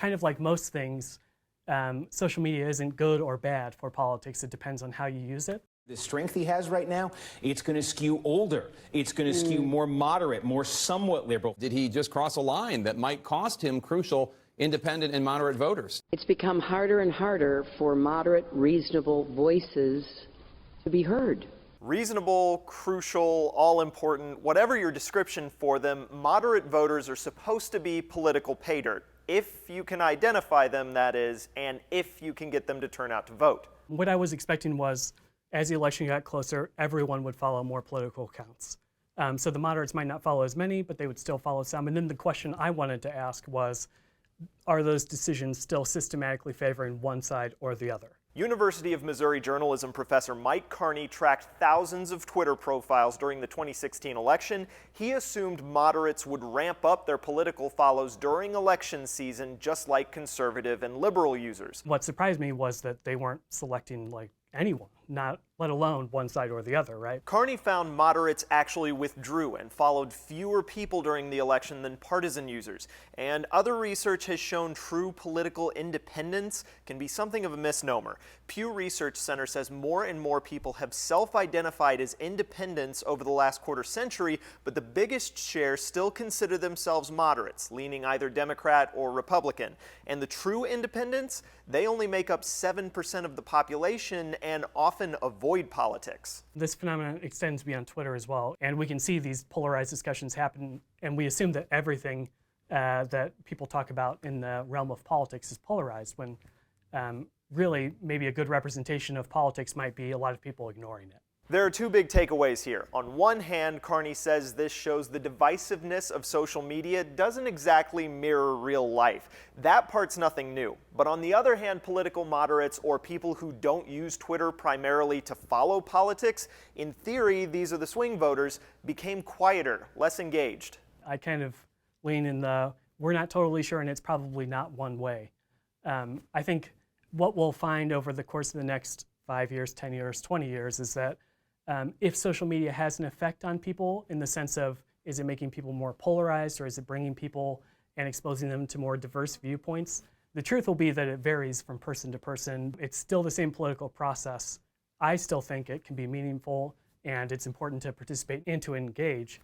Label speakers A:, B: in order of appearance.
A: kind of like most things, social media isn't good or bad for politics. It depends on how you use it.
B: The strength he has right now, it's going to skew older. It's going to skew more moderate, more somewhat liberal.
C: Did he just cross a line that might cost him crucial independent and moderate voters?
D: It's become harder and harder for moderate, reasonable voices to be heard.
E: Reasonable, crucial, all-important, whatever your description for them, moderate voters are supposed to be political pay dirt. If you can identify them, that is, and if you can get them to turn out to vote.
A: What I was expecting was, as the election got closer, everyone would follow more political accounts. So the moderates might not follow as many, but they would still follow some. And then the question I wanted to ask was, are those decisions still systematically favoring one side or the other?
E: University of Missouri journalism professor Mike Carney tracked thousands of Twitter profiles during the 2016 election. He assumed moderates would ramp up their political follows during election season, just like conservative and liberal users.
A: What surprised me was that they weren't selecting like anyone, not let alone one side or the other, right?
E: Carney found moderates actually withdrew and followed fewer people during the election than partisan users. And other research has shown true political independence can be something of a misnomer. Pew Research Center says more and more people have self-identified as independents over the last quarter century, but the biggest share still consider themselves moderates, leaning either Democrat or Republican. And the true independents, they only make up 7% of the population and often avoid politics.
A: This phenomenon extends beyond Twitter as well, and we can see these polarized discussions happen, and we assume that everything that people talk about in the realm of politics is polarized, when really maybe a good representation of politics might be a lot of people ignoring it.
E: There are two big takeaways here. On one hand, Carney says this shows the divisiveness of social media doesn't exactly mirror real life. That part's nothing new. But on the other hand, political moderates or people who don't use Twitter primarily to follow politics, in theory, these are the swing voters, became quieter, less engaged.
A: I kind of lean in the, we're not totally sure and it's probably not one way. I think what we'll find over the course of the next 5 years, 10 years, 20 years is that if social media has an effect on people in the sense of, is it making people more polarized or is it bringing people and exposing them to more diverse viewpoints? The truth will be that it varies from person to person. It's still the same political process. I still think it can be meaningful and it's important to participate and to engage.